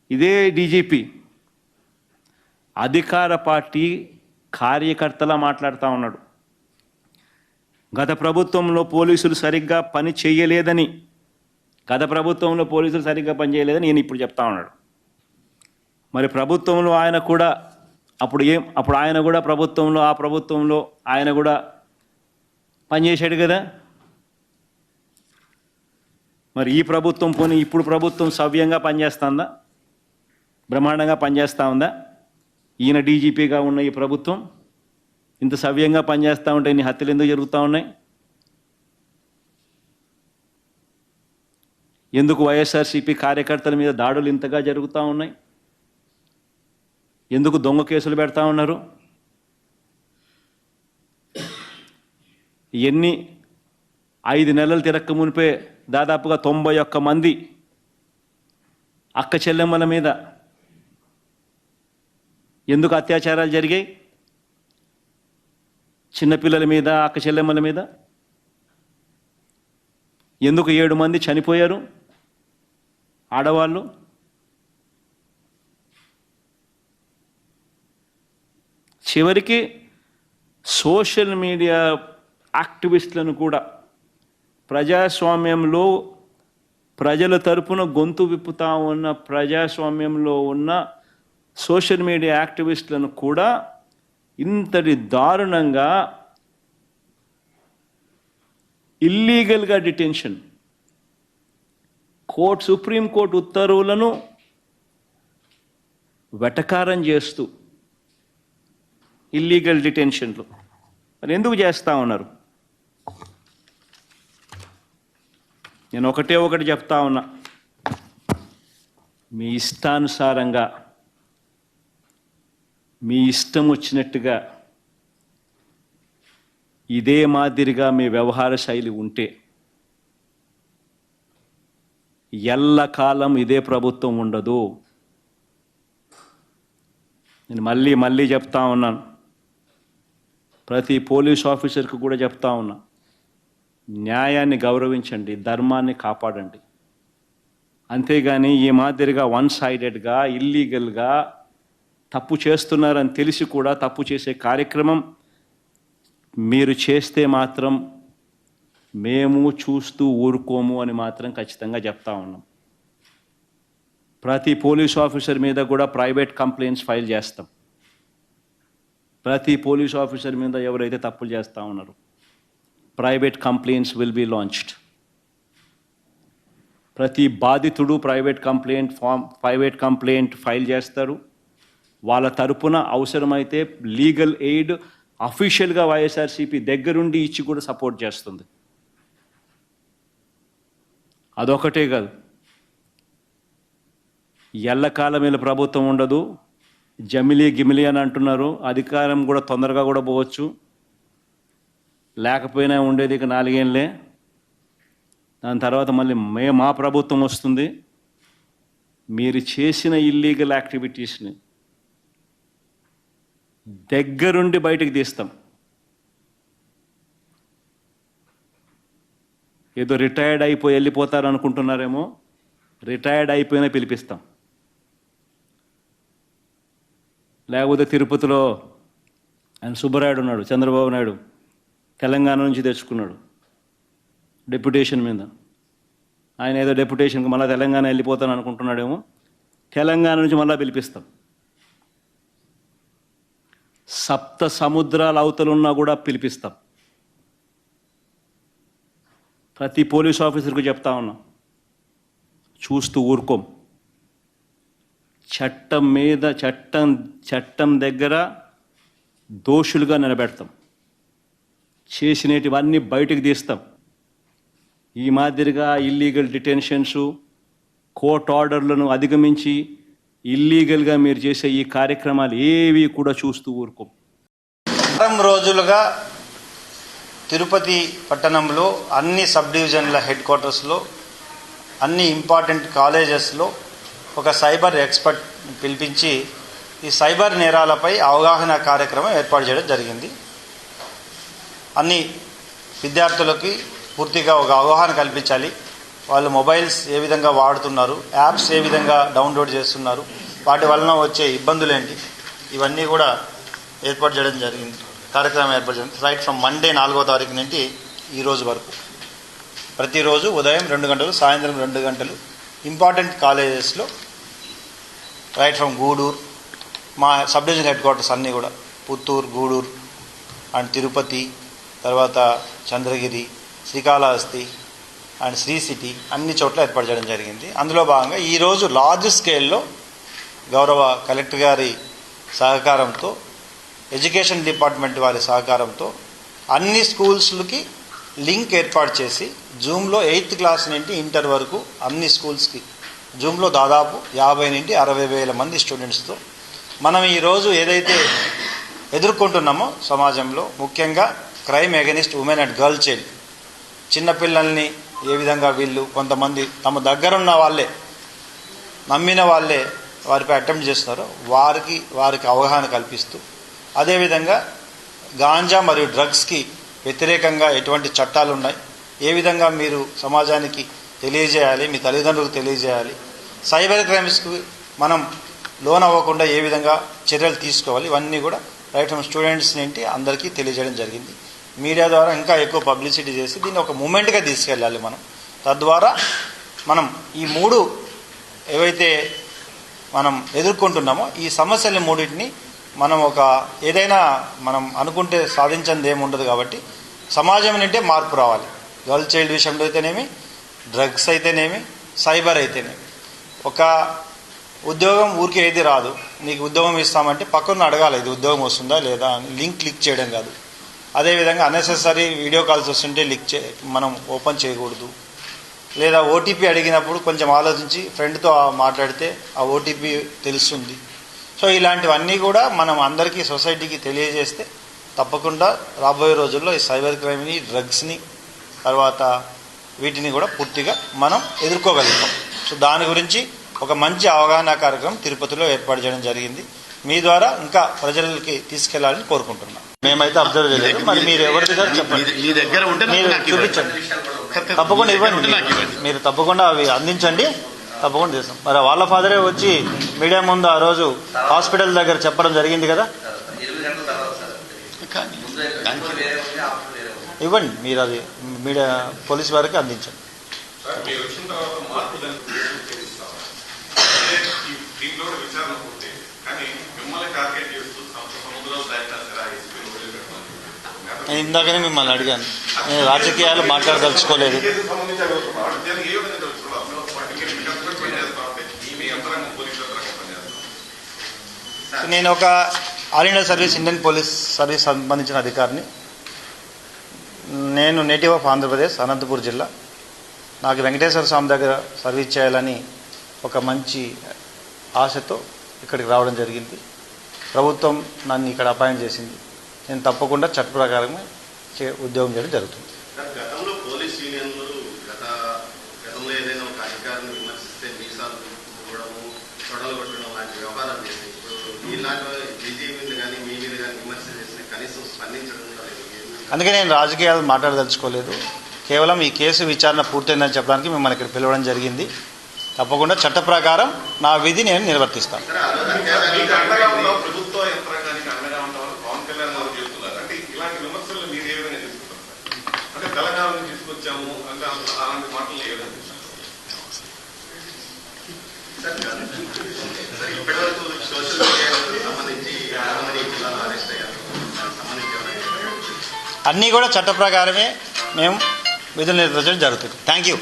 ఇదే డీజీపీ అధికార పార్టీ కార్యకర్తలా మాట్లాడుతూ ఉన్నాడు. గత ప్రభుత్వంలో పోలీసులు సరిగ్గా పని చేయలేదని ఈయన ఇప్పుడు చెప్తా ఉన్నాడు. మరి ప్రభుత్వంలో ఆయన కూడా అప్పుడు ఆయన కూడా ఆ ప్రభుత్వంలో ఆయన కూడా పనిచేశాడు కదా. మరి ఈ ప్రభుత్వం పోనీ ఇప్పుడు ప్రభుత్వం సవ్యంగా పనిచేస్తుందా, బ్రహ్మాండంగా పనిచేస్తూ ఉందా? ఈయన డీజీపీగా ఉన్న ఈ ప్రభుత్వం ఇంత సవ్యంగా పనిచేస్తూ ఉంటే ఇన్ని హత్యలు ఎందుకు జరుగుతూ ఉన్నాయి? ఎందుకు వైఎస్ఆర్సీపీ కార్యకర్తల మీద దాడులు ఇంతగా జరుగుతూ ఉన్నాయి? ఎందుకు దొంగ కేసులు పెడతా ఉన్నారు? 5 నెలలు తిరక్క మునిపే దాదాపుగా 91 మంది అక్క చెల్లెమ్మల మీద ఎందుకు అత్యాచారాలు జరిగాయి? చిన్నపిల్లల మీద, అక్క చెల్లెమ్మల మీద ఎందుకు 7 మంది చనిపోయారు ఆడవాళ్ళు? చివరికి సోషల్ మీడియా యాక్టివిస్టులను కూడా, ప్రజాస్వామ్యంలో ప్రజల తరపున గొంతు విప్పుతా ఉన్న ప్రజాస్వామ్యంలో ఉన్న సోషల్ మీడియా యాక్టివిస్టులను కూడా ఇంతటి దారుణంగా ఇల్లీగల్గా డిటెన్షన్, సుప్రీంకోర్టు ఉత్తర్వులను వెటకారం చేస్తూ ఇల్లీగల్ డిటెన్షన్లు మరి ఎందుకు చేస్తూ ఉన్నారు? నేను ఒకటి చెప్తా ఉన్నా, మీ ఇష్టానుసారంగా మీ ఇష్టం వచ్చినట్టుగా ఇదే మాదిరిగా మీ వ్యవహార శైలి ఉంటే ఎల్లకాలం ఇదే ప్రభుత్వం ఉండదు. నేను మళ్ళీ చెప్తా ఉన్నాను, ప్రతి పోలీస్ ఆఫీసర్కి కూడా చెప్తా ఉన్నా, న్యాయాన్ని గౌరవించండి, ధర్మాన్ని కాపాడండి. అంతేగాని ఈ మాదిరిగా వన్ సైడెడ్గా ఇల్లీగల్గా తప్పు చేస్తున్నారని తెలిసి కూడా తప్పు చేసే కార్యక్రమం మీరు చేస్తే మాత్రం మేము చూస్తూ ఊరుకోము అని మాత్రం ఖచ్చితంగా చెప్తా ఉన్నాం. ప్రతి పోలీస్ ఆఫీసర్ మీద కూడా ప్రైవేట్ కంప్లైంట్స్ ఫైల్ చేస్తాం. ప్రతి పోలీస్ ఆఫీసర్ మీద ఎవరైతే తప్పులు చేస్తూ ఉన్నారో private complaints will be launched. ప్రతి బాధితుడు ప్రైవేట్ కంప్లైంట్ ఫైల్ చేస్తారు. వాళ్ళ తరపున అవసరమైతే లీగల్ ఎయిడ్ అఫీషియల్గా వైఎస్ఆర్సీపీ దగ్గరుండి ఇచ్చి కూడా సపోర్ట్ చేస్తుంది. అదొకటే కాదు, ఎల్లకాలం వీళ్ళ ప్రభుత్వం ఉండదు, గిమిలి అని అంటున్నారు. అధికారం కూడా తొందరగా కూడా పోవచ్చు, లేకపోయినా ఉండేది ఇక 4 ఏళ్ళే. దాని తర్వాత మళ్ళీ మా ప్రభుత్వం వస్తుంది. మీరు చేసిన ఇల్లీగల్ యాక్టివిటీస్ని దగ్గరుండి బయటికి తీస్తాం. ఏదో రిటైర్డ్ అయిపోయి వెళ్ళిపోతారు అనుకుంటున్నారేమో, రిటైర్డ్ అయిపోయినా పిలిపిస్తాం. లేకపోతే తిరుపతిలో ఆయన సుబ్బరాయుడు ఉన్నాడు, చంద్రబాబు నాయుడు తెలంగాణ నుంచి తెచ్చుకున్నాడు డెప్యుటేషన్ మీద. ఆయన ఏదో డెప్యుటేషన్కి మళ్ళీ తెలంగాణ వెళ్ళిపోతాను అనుకుంటున్నాడేమో, తెలంగాణ నుంచి మళ్ళీ పిలిపిస్తాం. 7 సముద్రాల అవతలున్నా కూడా పిలిపిస్తాం. ప్రతి పోలీస్ ఆఫీసర్కు చెప్తా ఉన్నాం, చూస్తూ ఊరుకోం. చట్టం దగ్గర దోషులుగా నిలబెడతాం. చేసినటివన్నీ బయటకు తీస్తాం. ఈ మాదిరిగా ఇల్లీగల్ డిటెన్షన్స్, కోర్ట్ ఆర్డర్లను అధిగమించి ఇల్లీగల్గా మీరు చేసే ఈ కార్యక్రమాలు ఏవి కూడా చూస్తూ ఊరుకోం. వారం రోజులుగా తిరుపతి పట్టణంలో అన్ని సబ్ డివిజన్ల హెడ్ క్వార్టర్స్లో, అన్ని ఇంపార్టెంట్ కాలేజెస్లో ఒక సైబర్ ఎక్స్పర్ట్ పిలిపించి ఈ సైబర్ నేరాలపై అవగాహన కార్యక్రమం ఏర్పాటు చేయడం జరిగింది. అన్ని విద్యార్థులకి పూర్తిగా ఒక అవగాహన కల్పించాలి. వాళ్ళు మొబైల్స్ ఏ విధంగా వాడుతున్నారు, యాప్స్ ఏ విధంగా డౌన్లోడ్ చేస్తున్నారు, వాటి వలన వచ్చే ఇబ్బందులు ఏంటి, ఇవన్నీ కూడా ఏర్పాటు చేయడం జరిగింది. కార్యక్రమం ఏర్పాటు జరిగింది. రైట్ ఫ్రమ్ మండే 4వ తారీఖు నుండి ఈరోజు వరకు ప్రతిరోజు ఉదయం 2 గంటలు, సాయంత్రం 2 గంటలు ఇంపార్టెంట్ కాలేజెస్లో రైట్ ఫ్రమ్ గూడూరు, మా సబ్ డివిజన్ హెడ్ క్వార్టర్స్ అన్నీ కూడా పుత్తూరు, గూడూరు అండ్ తిరుపతి, తర్వాత చంద్రగిరి, శ్రీకాళహస్తి అండ్ శ్రీ సిటీ అన్ని చోట్ల ఏర్పాటు చేయడం జరిగింది. అందులో భాగంగా ఈరోజు లార్జ్ స్కేల్లో గౌరవ కలెక్టర్ గారి సహకారంతో, ఎడ్యుకేషన్ డిపార్ట్మెంట్ వారి సహకారంతో అన్ని స్కూల్స్కి లింక్ ఏర్పాటు చేసి జూమ్లో 8th క్లాస్ నుండి ఇంటర్ వరకు అన్ని స్కూల్స్కి జూమ్లో దాదాపు 50 నుండి 60 వేల మంది స్టూడెంట్స్తో మనం ఈరోజు ఏదైతే ఎదుర్కొంటున్నామో సమాజంలో, ముఖ్యంగా crime against women and girl child, చిన్నపిల్లల్ని ఏ విధంగా వీళ్ళు కొంతమంది తమ దగ్గరున్న వాళ్ళే, నమ్మిన వాళ్ళే వారిపై అటెంప్ట్ చేస్తున్నారో వారికి అవగాహన కల్పిస్తూ, అదేవిధంగా గాంజా మరియు డ్రగ్స్కి వ్యతిరేకంగా ఎటువంటి చట్టాలు ఉన్నాయి, ఏ విధంగా మీరు సమాజానికి తెలియజేయాలి, మీ తల్లిదండ్రులకు తెలియజేయాలి, సైబర్ క్రైమ్స్కి మనం లోన్ అవ్వకుండా ఏ విధంగా చర్యలు తీసుకోవాలి, ఇవన్నీ కూడా రైట్ ఫ్రమ్ స్టూడెంట్స్ నుండి అందరికీ తెలియజేయడం జరిగింది. మీడియా ద్వారా ఇంకా ఎక్కువ పబ్లిసిటీ చేసి దీన్ని ఒక మూమెంట్గా తీసుకెళ్ళాలి మనం. తద్వారా మనం ఈ 3 ఏవైతే మనం ఎదుర్కొంటున్నామో ఈ సమస్యల 3టిని మనం ఏదైనా మనం అనుకుంటే సాధించింది ఏముండదు. కాబట్టి సమాజం నుండే మార్పు రావాలి. గర్ల్ చైల్డ్ విషయంలో అయితేనేమి, డ్రగ్స్ అయితేనేమి, సైబర్ అయితేనేమి. ఒక ఉద్యోగం ఊరికే ఏది రాదు. నీకు ఉద్యోగం ఇస్తామంటే పక్కన అడగాలి, ఇది ఉద్యోగం వస్తుందా లేదా అని. లింక్ క్లిక్ చేయడం కాదు. అదేవిధంగా అన్నెసెసరీ వీడియో కాల్స్ వస్తుంటే మనం ఓపెన్ చేయకూడదు. లేదా ఓటీపీ అడిగినప్పుడు కొంచెం ఆలోచించి ఫ్రెండ్తో మాట్లాడితే ఆ ఓటీపీ తెలుస్తుంది. సో ఇలాంటివన్నీ కూడా మనం అందరికీ సొసైటీకి తెలియజేస్తే తప్పకుండా రాబోయే రోజుల్లో ఈ సైబర్ క్రైమ్ని, డ్రగ్స్ని, తర్వాత వీటిని కూడా పూర్తిగా మనం ఎదుర్కోగలుగుతాం. సో దాని గురించి ఒక మంచి అవగాహన కార్యక్రమం తిరుపతిలో ఏర్పాటు చేయడం జరిగింది. మీ ద్వారా ఇంకా ప్రజలకి తీసుకెళ్లాలని కోరుకుంటున్నాం. మేమైతే అబ్జర్వ్ చేయలేదు. మరి మీరు ఎవరి దగ్గర చెప్పండి, మీరు చూపించండి, తప్పకుండా ఇవ్వండి. మీరు తప్పకుండా అవి అందించండి, తప్పకుండా చేస్తాం. మరి వాళ్ళ ఫాదరే వచ్చి మీడియా ముందు ఆ రోజు హాస్పిటల్ దగ్గర చెప్పడం జరిగింది కదా. ఇవ్వండి, మీరు అది మీడియా పోలీస్ వారికి అందించండి. నేను ఇందాకనే మిమ్మల్ని అడిగాను, నేను రాజకీయాలు మాట్లాడదలుచుకోలేదు. నేను ఒక all India service, Indian police service సంబంధించిన అధికారిని. నేను నేటివ్ ఆఫ్ ఆంధ్రప్రదేశ్, అనంతపూర్ జిల్లా. నాకు వెంకటేశ్వర స్వామి దగ్గర సర్వీస్ చేయాలని ఒక మంచి ఆశతో ఇక్కడికి రావడం జరిగింది. ప్రభుత్వం నన్ను ఇక్కడ అపాయింట్ చేసింది. నేను తప్పకుండా చట్ట ప్రకారమే ఉద్యోగం చేయడం జరుగుతుంది. గతంలో పోలీస్ యూనియన్లు గతంలో ఏదైనా ఒక అధికారిని విమర్శిస్తే మీసాలు ఇవ్వడము, తొడలు కొట్టడం లాంటి వ్యవహారాలు చేసి ఇప్పుడు ఇలాంటి బీజేపీ మీద కానీ మీ మీద కానీ విమర్శ చేసిన కనీసం స్పందించడం లేదు. అందుకే నేను రాజకీయాలు మాట్లాడదలుచుకోలేదు. కేవలం ఈ కేసు విచారణ పూర్తయిందని చెప్పడానికి మిమ్మల్ని ఇక్కడ పిలవడం జరిగింది. తప్పకుండా చట్ట ప్రకారం నా విధి నేను నిర్వర్తిస్తాను. అన్నీ కూడా చట్ట ప్రకారమే మేము విధులు నిర్వహించడం జరుగుతుంది. Thank you.